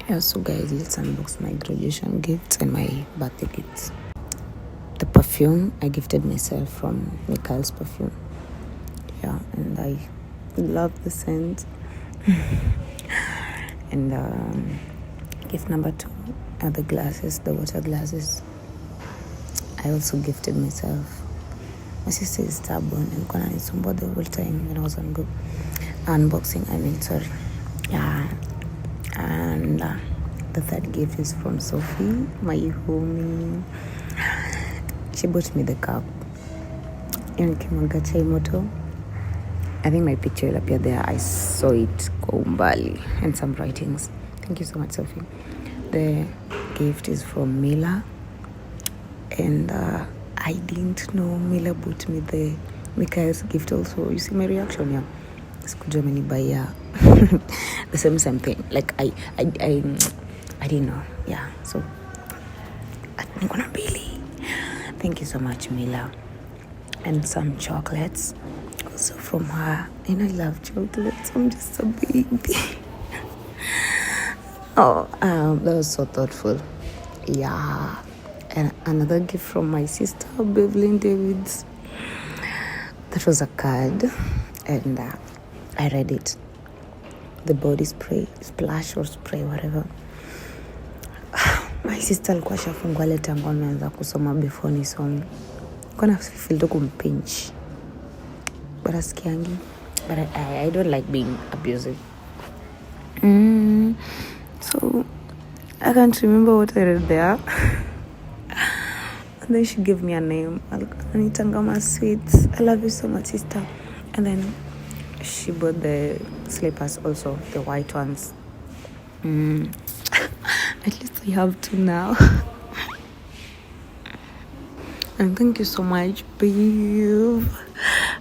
Yeah, so guys, let's unbox my graduation gifts and my birthday gifts. The perfume I gifted myself from Mikhail's perfume. Yeah, and I love the scent. And gift number 2 are the glasses, the water glasses. I also gifted myself. My sister is stubborn and gonna need some the whole time when I was unboxing. Sorry. Yeah. And the third gift is from Sophie, my homie. She bought me the cup. Kimagacha moto. I think my picture will appear there. I saw it kwa umbali and some writings. Thank you so much, Sophie. The gift is from Mila. And I didn't know Mila bought me the Mikhail's gift also. You see my reaction, yeah. Sikujua amenibaiya the same thing. Like I didn't know. Yeah. So niko na mbili. Thank you so much, Mila. And some chocolates also from her. And I love chocolates. I'm just a baby. That was so thoughtful. Yeah. And another gift from my sister, Beverly Davids. That was a card. And I read it. The body spray, splash or spray, whatever. My sister alikuwa shafungua ile tangu ameanza kusoma before nisome. Kuna feel to kumpinch. But asikiangi. But I don't like being abusive. So I can't remember what I read there. And then she gave me a name. Anitangama Sweets. I love you so much, sister. And then she bought the slippers also, the white ones. At least I have two now. And thank you so much, babe.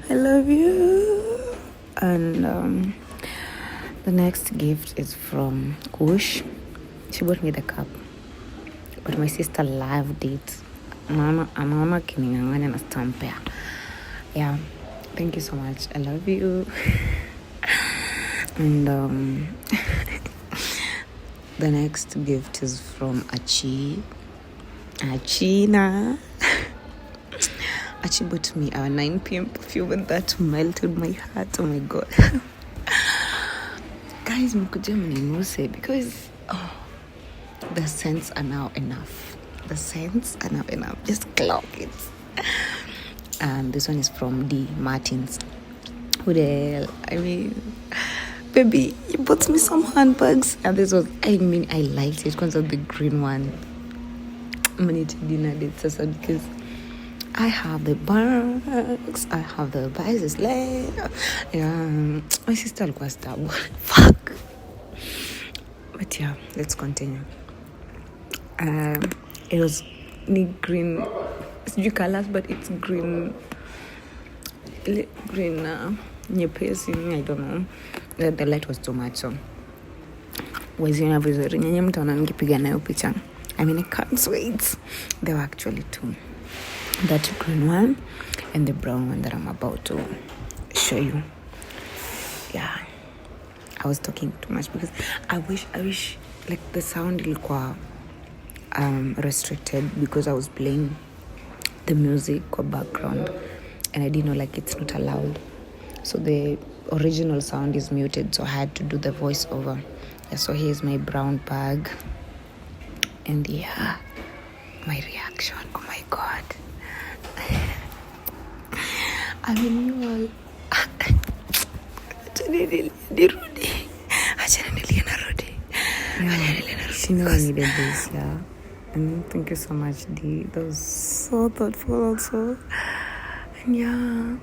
I love you. And the next gift is from Kush. She bought me the cup. But my sister loved it. Mama kininganganya na stamp. Yeah. Thank you so much. I love you. And the next gift is from Achina. Achi bought me our 9 p.m. perfume and that melted my heart. Oh my god. Guys, mkuja mninuse because the scents are now enough. Just clock it. And this one is from D. Martins. Who the hell? I mean, baby, you bought me some handbags. And this was, I liked it because of the green one. Because I have the bags, I have the bicycle. Yeah, my sister was stubborn. Fuck. But yeah, let's continue. It was green. It's new colors, but it's green. Nyepesi, I don't know. The light was too much, so waziona vizuri. Nyenye mtaona nikipiga nayo picha. I can't wait. There were actually 2. That green one and the brown one that I'm about to show you. Yeah. I was talking too much because I wish like the sound ilikuwa restricted because I was playing the music or background and I didn't know like it's not allowed. So the original sound is muted, so I had to do the voiceover. Yeah, so here's my brown bag. And yeah, my reaction. Oh my god. You all. She know I needed this, yeah. And thank you so much, D. That was so thoughtful also. And yeah,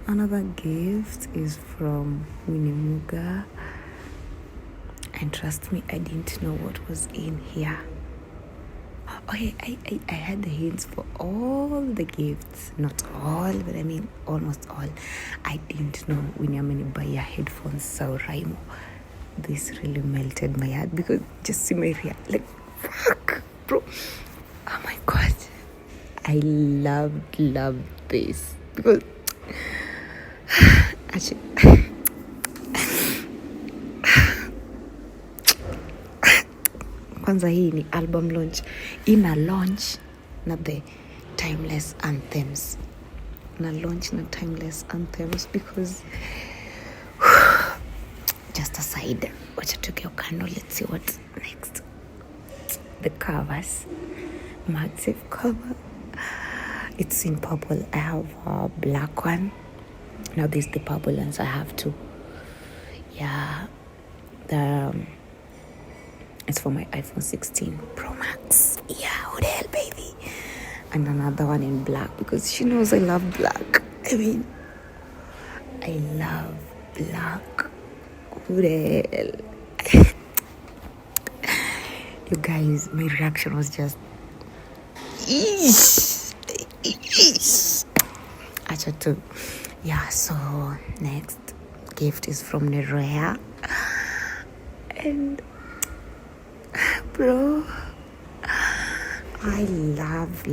another gift is from Minimuga. And trust me, I didn't know what was in here. Okay, I had the hints for all the gifts. Not all, but almost all. I didn't know when you're going to buy your headphones, so Raimo. This really melted my heart because just see my reaction. Like, fuck, bro. Oh my god. I loved this because actually kwanza hii ni album launch. Ina launch na the timeless anthems. Na launch na timeless anthems because just aside, wacha tuke ukando, let's see what's next. The covers, massive cover. It's in purple. I have a black one. Now this is the purple ones. I have two. Yeah, it's for my iPhone 16 Pro Max. Yeah, who the hell, baby? And another one in black because she knows I love black. I mean, I love black. Who the hell? You guys, my reaction was just Acha. Yeah, so next gift is from Nerea. And bro, I love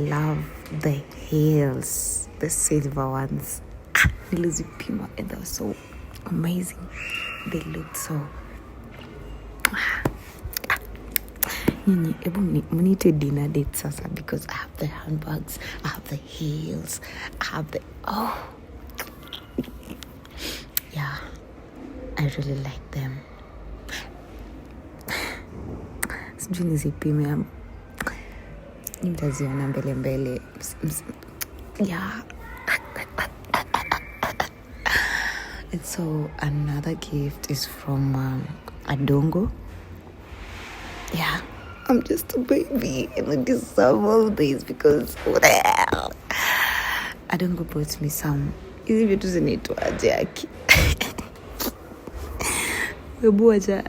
the heels, the silver ones. Nilizipima and they were so amazing. They looked so Munite dinner date sasa because I have the handbags, I have the heels, I have the yeah, I really like them. Sijui nizipime, nitaziona mbele. Yeah. And so another gift is from Adongo. Yeah, I'm just a baby and I deserve all this because what the hell? Adongo bought me some. Hizi vitu zinaitwaje aki? Hebu wacha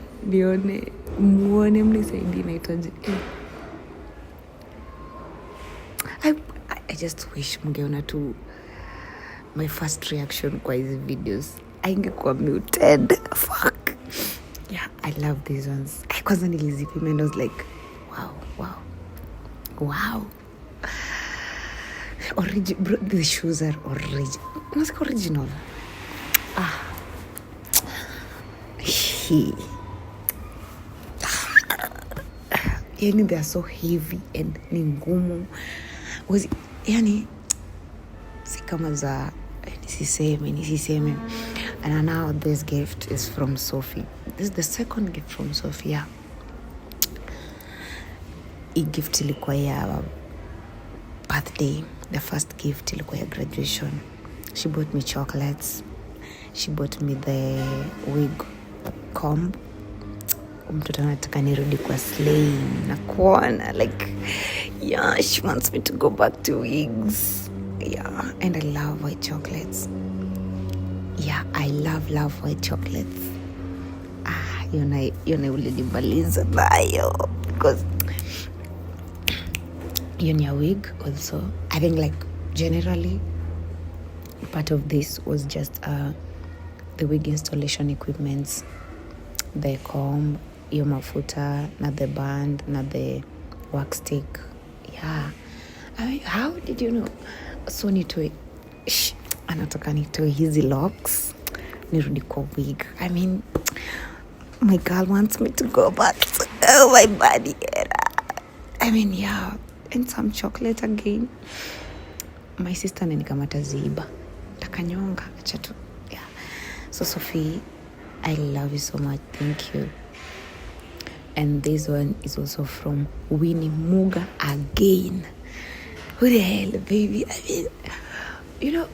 muone mnisaidie naitwaje. I just wish mngeona tu my first reaction kwa hizi videos. Haingekuwa muted. Fuck. Yeah, I love these ones. Kwanza nilizipima and I was like, wow. Bro, these shoes are original. Yani they are so heavy and ni ngumu. Yani si kama za nisiseme. And now this gift is from Sophie. This is the second gift from Sophie. Yeah. Hii gift ilikuwa ya birthday. The first gift ilikuwa ya graduation. She bought me chocolates. She bought me the wig comb. Mtoto anataka nirudi kwa slaying na kuona like, yeah, she wants me to go back to wigs. Yeah, and I love white chocolates. Yeah, I love white chocolates. Yona ulinimaliza nayo because your wig also. I think like generally part of this was just the wig installation equipments, the comb, your mafuta, not the band, not the wax stick. Yeah, I mean, how did you know? So anataka nitoe hizi locks nirudi kwa wig. I mean, my girl wants me to go back to my body era. I mean, yeah, and some chocolate again. My sister nanikamata ziba takanyonga achatu. Yeah, so Sophie, I love you so much. Thank you. And this one is also from Winnie Muga again. Who the hell, baby? I mean, you know,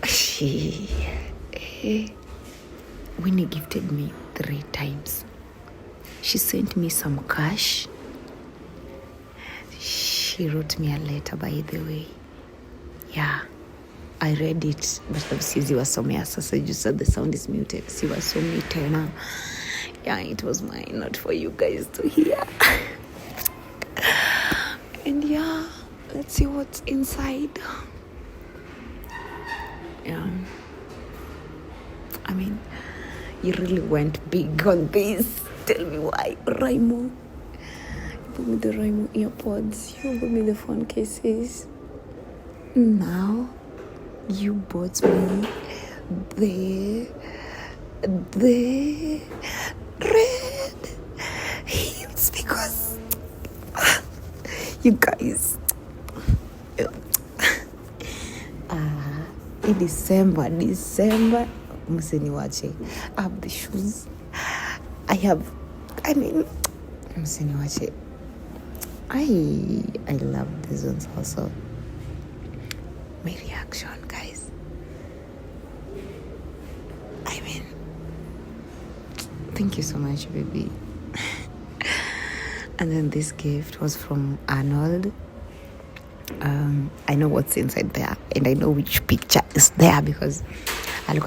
Winnie gifted me 3 times. She sent me some cash. She wrote me a letter, by the way. Yeah, I read it, but siwasomea sasa. You said the sound is muted. Siwasomi tena. Yeah, it was mine, not for you guys to hear. And yeah, let's see what's inside. Yeah, I mean, you really went big on this. Tell me why. Raimo, you bought me the Raimo earpods. You bought me the phone cases. Now you bought me the red heels because You guys. In December, msiniwache. I have the shoes. Msiniwache. I love these ones also. My reaction, guys. Thank you so much, baby. And then this gift was from Arnold. I know what's inside there, and I know which picture is there because I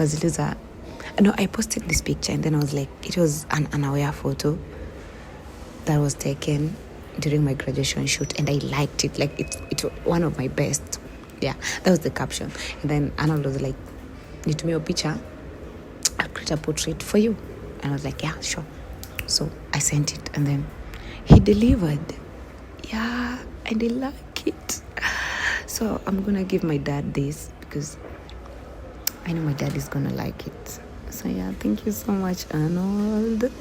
posted this picture, and then I was like, it was an unaware photo that was taken during my graduation shoot, and I liked it. Like it's one of my best. Yeah, that was the caption. And then Arnold was like, nitumie picture, I'll create a portrait for you. And I was like, yeah, sure. So I sent it, and then he delivered. Yeah, and I like it. So I'm gonna give my dad this because I know my dad is gonna like it. So yeah, thank you so much, Arnold.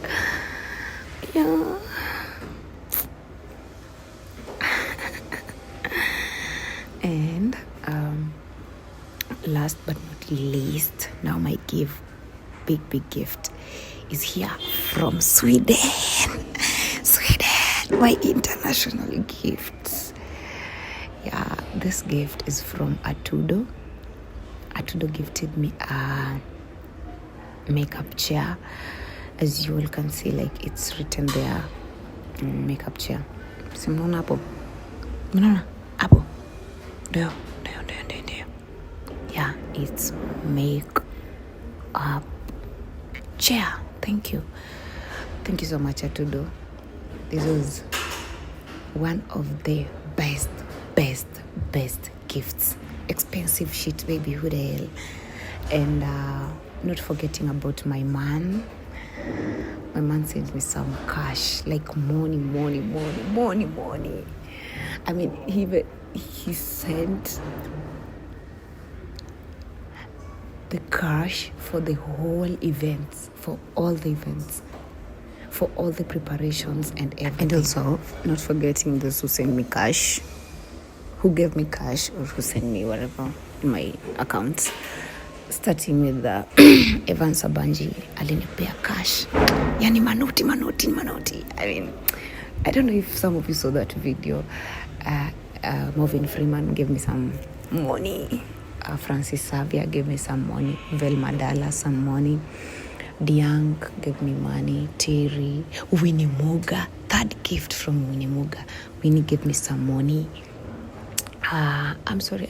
Yeah. And last but not least, now my big gift is here from Sweden. My international gifts. Yeah, this gift is from Atudo. Atudo gifted me a makeup chair. As you all can see, like it's written there, makeup chair. Simona hapo. Mnaona hapo? Ndio. Yeah, it's makeup chair. Thank you so much, Atudo. This was one of the best gifts. Expensive shit, baby, who the hell. And not forgetting about my man. My man sent me some cash, like money. I mean, he sent the cash for the whole events, for all the events, for all the preparations and everything. And also, not forgetting those who sent me cash, who gave me cash, or who sent me whatever in my accounts. Starting with Evan Sabanji, alinipea cash. Yani manoti. I mean, I don't know if some of you saw that video. Marvin Freeman gave me some money. Francis Xavier gave me some money. Velma Dalla some money. Diang gave me money. Terry, Winnie Muga, third gift from Winnie Muga. Winnie gave me some money. I'm sorry,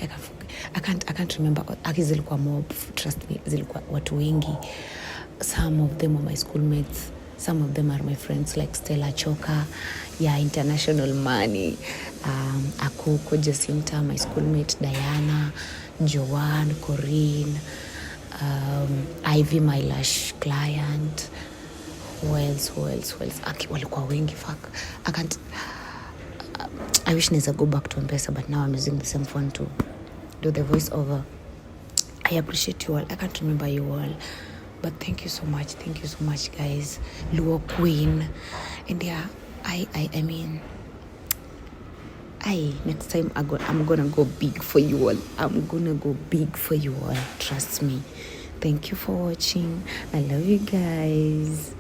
I can't remember. Zilikuwa mob, trust me, zilikuwa watu wengi. Some of them are my schoolmates. Some of them are my friends, like Stella Choka. Yeah, international money. Akoko, Jacinta, my schoolmate, Diana, Joanne, Corinne, Ivy, my lash client. Who else? Walikuwa wengi, fuck. I wish Neza go back to M-Pesa, but now I'm using the same phone to do the voiceover. I appreciate you all. I can't remember you all, but thank you so much, guys. Luo Queen. And yeah, I mean, next time I'm gonna go big for you all. Trust me. Thank you for watching. I love you guys.